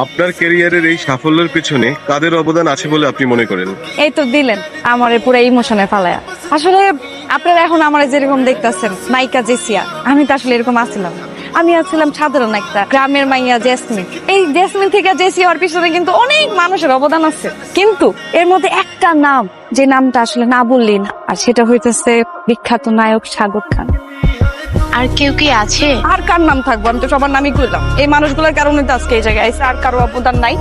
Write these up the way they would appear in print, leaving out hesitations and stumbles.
আপনার ক্যারিয়ারের এই সাফল্যের পিছনে কাদের অবদান আছে বলে আপনি মনে করেন? এই তো দিলেন আমার পুরো ইমোশনে ফালায়া। আসলে আপনারা এখন আমার যেরকম দেখতেছেন নায়িকা জেসিয়া, আমি তো আসলে এরকম আসছিলাম না। আমি আসছিলাম সাধারণ একটা গ্রামের মাইয়া জেসমিন। এই জেসমিন থেকে জেসিয়া হওয়ার পিছনে কিন্তু অনেক মানুষের অবদান আছে, কিন্তু এর মধ্যে একটা নাম, যে নামটা আসলে না বললেই না, আর সেটা হইতেছে বিখ্যাত নায়ক সাগর খান। আর কেউ কি আছে? আর কার নাম থাকবো, আমি তো সবার নামই করলাম। এই মানুষগুলোর কারণে তো আজকে এই জায়গায় এসে, আর কারো অবদান নাই।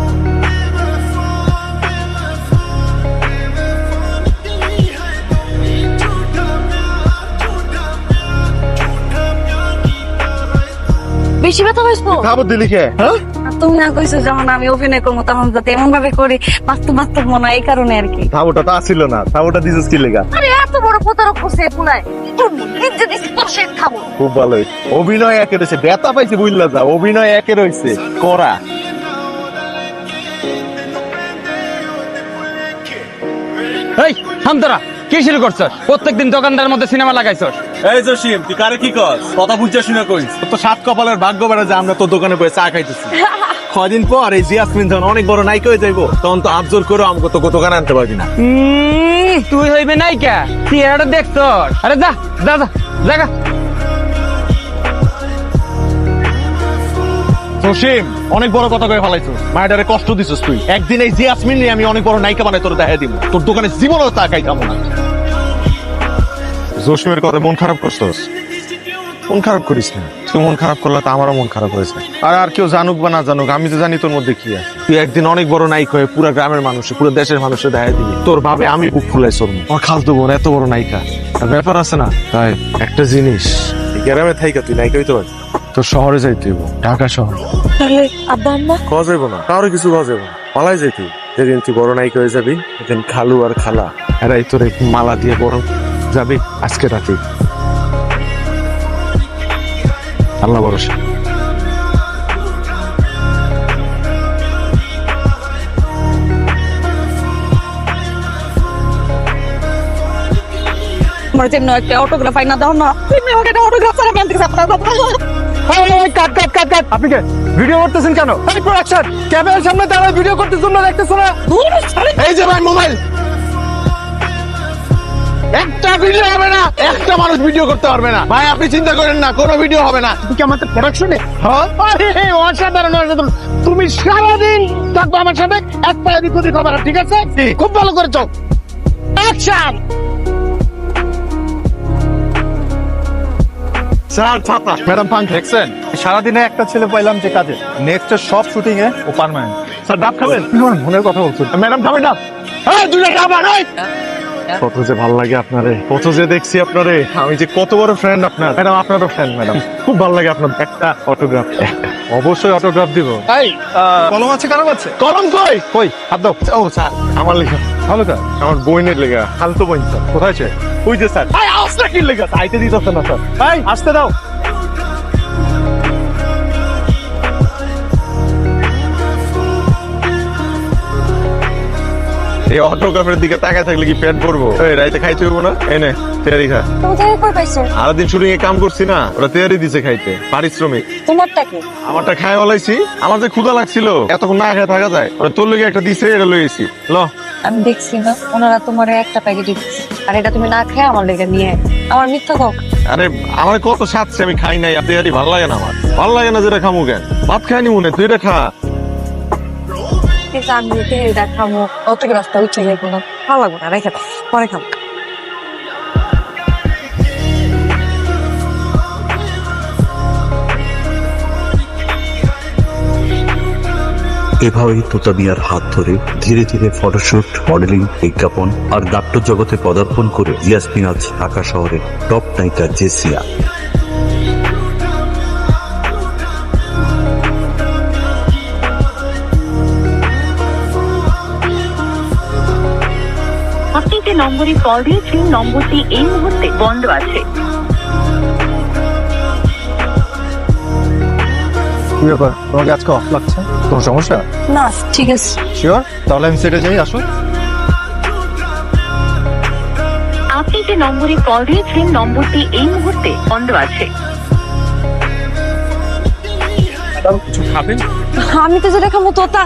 বেশি ব্যথা হয়েছে তো? খাবার দিলি কে? হ্যাঁ তুমি না কইছো যখন আমি অভিনয় করবো তখন যাতে এমন ভাবে করি বাস্তব বাস্তব মনে হয়, এই কারণে আর কি। খাবারটা তো আসছিল না, খাবারটা দিছিস কি লেগা? আরে এত বড় প্রতারক করছে পুনায়, খাবো। খুব ভালো হয়েছে। অভিনয় একে রয়েছে, ব্যথা পাইছে বুঝলা যা, অভিনয় একে রয়েছে করা। এই থাম তোরা, কি শুরু করছস? প্রত্যেকদিন দোকানদার মধ্যে সিনেমা লাগাইছস। এই জসিম, তুই কারে কি কস? কথা বুঝা শুনে কইস। তোর তো সাত কপালের ভাগ্য বেড়া যে আমরা তোর দোকানে বসে চা খাইতেছি। কদিন পর এই জিয়াসমিন যখন অনেক বড় নায়িকা হয়ে যাইবো, তখন তো আবজোর করে আমাকে তো দোকানে আনতে পারবি না। তুই হইবে নায়িকা? চেহারাটা দেখছস? আরে যা যা যা জায়গা। জসিম, অনেক বড় কথা কয়ে ফেলাইছিস, মায়েরারে কষ্ট দিছিস তুই। একদিন এই জিয়াসমিন নিয়ে আমি অনেক বড় নায়িকা বানাই তোর দেখা দিব। তোর দোকানে জীবনও চা খাইতাম না। জসিমের কথা মন খারাপ করছিস? মন খারাপ করিস না, তুই মন খারাপ করলে তো আমারও মন খারাপ হয়েছে। আর কেউ জানুক বা না জানুক, আমি তো জানি তোর মধ্যে কি আছে। তুই একদিন অনেক বড় নায়িক হয়ে পুরো গ্রামের মানুষে, পুরো দেশের মানুষে দেখা দিবি। তোর ভাবে আমি বুক ফুলাই সরব। আমার খালতো বোন এত বড় নায়িকা, আর ব্যাপার আছে না। তাই একটা জিনিস, গ্রামে থাইকা তুই নায়িকা হইতে পারবি, তোর শহরে যাইতে হইব, ঢাকা শহর। তাহলে আব্বা আম্মা খাওয়া যাইব না, কারো কিছু খাওয়া যাইব না, পালাই যাইতে। যেদিন তুই বড় নায়িকা হয়ে যাবি, সেদিন খালু আর খালা এরাই তোর মালা দিয়ে বড় যাবি। আজকে রাতে আল্লাহ ভরসা। আমার জন্য একটা অটোগ্রাফ আইনা দাও না। তুমি আমাকে একটা অটোগ্রাফ ছাড়া কেন দিতে আপনার বাবা? কাট কাট কাট কাট। আপনি কে ভিডিও করতেছেন কেন? এই প্রোডাকশন ক্যামেরার সামনে দাঁড়ায় ভিডিও করতেছেন না, দেখতেছ না? এই যে ভাই মোবাইল, একটা ভিডিও হবে না, একটা মানুষ ভিডিও করতে পারবে না। ভাই আপনি চিন্তা করেন না, কোনো ভিডিও হবে না। তুই কি আমাদের প্রোডাকশনে? হ্যাঁ, আরে অসাধারণ অসাধারণ। তুমি সারাদিন থাকবে আমার সাথে, এক পায়ে দিক ওদিক হবে না, ঠিক আছে? খুব ভালো করেছো। অ্যাকশন। স্যার ছাতা ম্যাডাম পান দেখছেন? সারাদিনে একটা ছেলে পাইলাম যে কাজে, নেক্সট সব শুটিং এ ও পার্মানেন্ট। স্যার ডাব খাবেন? মনের কথা বলছো। ম্যাডাম খাবেন ডাব? এই দুইটা ডাব আন। কত যে ভালো লাগে আপনারে, কত যে দেখছি আপনারে। আমি যে কত বড় ফ্রেন্ড আপনার। ম্যাডাম আপনারও ফ্রেন্ড ম্যাডাম, খুব ভালো লাগে আপনার। একটা অটোগ্রাফ, অবশ্যই অটোগ্রাফ দিব। এই কলম আছে, কারো আছে? কলম কই? কই হাত দাও। ও স্যার আমার লেখা। ভালো কাজ। আমার বইনের লেখা, খালতো বইন স্যার। কোথায় সে? ওই যে স্যার। এই আসলে কি লেখা? আইতে দিতেছে না স্যার। এই আসতে দাও। এই অটোগ্রাফের দিকে তাকায় থাকলে কি পেট ভরবো? এই রাইতে খাইতে হইব না? এনে তেয়ারি খা। তুমি কই পাইছো? সারাদিন শুটিং এ কাম করছি না, ওরা তেয়ারি দিছে খাইতে, পারিশ্রমিক। তোমারটা কি? আমারটা খাই বলাইছি, আমার যে ক্ষুধা লাগছিল, এতক্ষণ না খেয়ে থাকা যায়। ওরা তোর লেগে একটা দিছে, এটা লইছি। ল আমি দেখছি না ওনারা তোমার একটা প্যাকেট দিচ্ছে, আর এটা তুমি না খেয়ে আমার লেগে নিয়ে আমার মিথ্যা কক। আরে আমার কত সাথছে, আমি খাই নাই। তেয়ারি ভালো লাগে না আমার, ভালো লাগে না যেটা খামু কেন। ভাত খাইনি মনে, তুই এটা খা। কিন্তু আমি এটা খাবো, অটোগ্রাফটা উঠে যাবো না, ভালো লাগবে না, রেখে দাও, পরে খাবো। এভাবেই তোতা মিয়ার হাত ধরে ধীরে ধীরে ফটোশুট, মডেলিং, বিজ্ঞাপন আর নাট্য জগতে পদার্পণ করে জিয়াসমিন আজ ঢাকা শহরের টপ নায়িকা জেসিয়া। আপনি যে নম্বরে কল দিয়েছেন নম্বরটি এই মুহূর্তে বন্ধ আছে। কি ব্যাপার, তোমাকে আজকে অফ লাগছে? কোনো সমস্যা? না ঠিক আছে। শিওর? তাহলে আমি সেটে যাই, আসো। আপনি যে নম্বরে কল দিয়েছেন নম্বরটি এই মুহূর্তে বন্ধ আছে। কিছু খাবেন? আমি তো যেটা খাবো তোতা,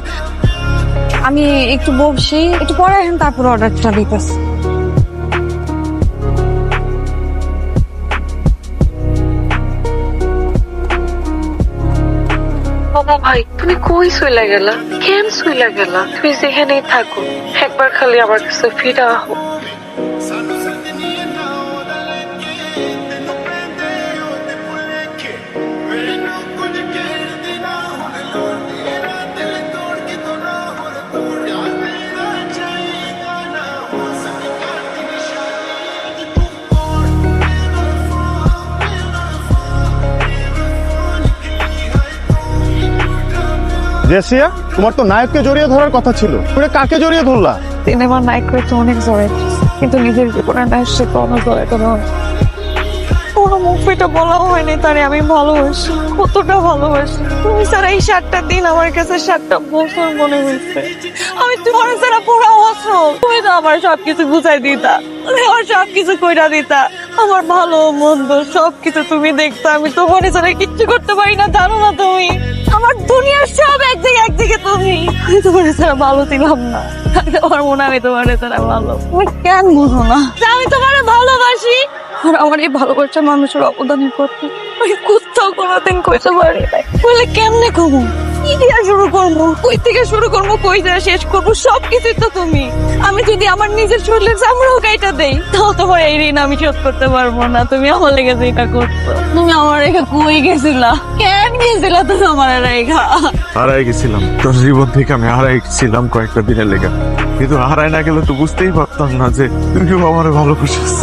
আমি একটু বসি, একটু পরে আসেন, তারপর অর্ডারটা দিতেছি। বাবা ভাই, তুমি কই শুইলা গেলা? কেন শুইলা গেলা? তুমি যেখানেই থাকো, একবার খালি আমার কাছে ফিরে আহো। জেসিয়া, তোমার তো নায়ককে জড়িয়ে ধরার কথা ছিল, তুমি কাকে জড়িয়ে ধরলা? সিনেমার নায়ক তো অনেক জড়ে, কিন্তু নিজের জীবনে নায়ক সে কোনো জড়ে কোনো কোনো মুভিটা বলা হয়নি তারে আমি ভালোবাসি, কতটা ভালোবাসি। তুমি ছাড়া এই 7টা দিন আমার কাছে 7টা বছর মনে হয়েছে। আমি তোমার ছাড়া পুরো অসল। তুমি তো আমার সবকিছু বুঝাই দিতা, তুমি আমার সবকিছু কইরা দিতা, আমার ভালো মন্দ সবকিছু তুমি দেখতা। আমি তোমার ছাড়া কিচ্ছু করতে পারি না, জানো না তুমি? আমার দুনিয়ার সব একদিকে তুমি। আমি তোমার ছাড়া ভালো ছিলাম না, আমার মনে হয় আমি তোমার ছাড়া ভালো। তুমি কেন বুঝো না যে আমি তোমার ভালোবাসি? আর আমার এই ভালোবাসা মানুষের অবদানের কথা আমি কোথাও কোনোদিন কইতে পারি নাই। বলে কেমনে কমু, কি দিয়া শুরু করবো, কই থেকে শুরু করবো, কই দিয়ে শেষ করবো, সবকিছুই তো তুমি। আমি যদি আমার নিজের শরীরের চামড়াও গাইটা দেই, তাও তোমার এই ঋণ আমি শোধ করতে পারবো না। তুমি আমার লেগে যেটা করছো, তুমি আমার রেখা কই গেছিলা, কেন গেছিলা তুমি আমার রেখা? হারাই গেছিলাম, তোর জীবন থেকে আমি হারাই গেছিলাম কয়েকটা দিনের লেগে, কিন্তু হারাই না গেলে তো বুঝতেই পারতাম না যে তুমিও আমার ভালোবাসিস।